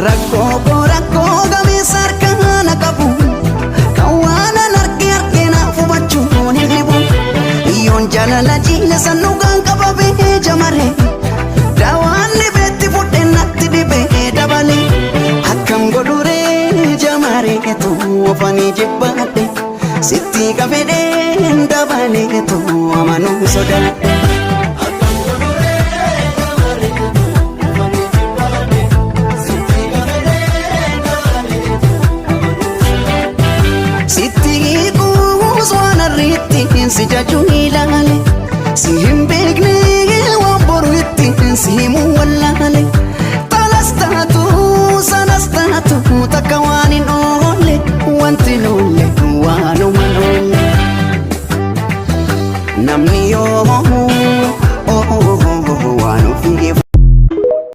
rakkoo gameessa harkaan qabu kan waan argee naaf hubachuun hin dhibu yoon jaalala jiila sannuugaan qababee jamare daawaan dhibeetti fudhee natti dhibee dabale akkam godhuree jamareetu ofanii jibbaadhe sitti qabedhee dabaleetu amanuu sodaadhe. Si jaju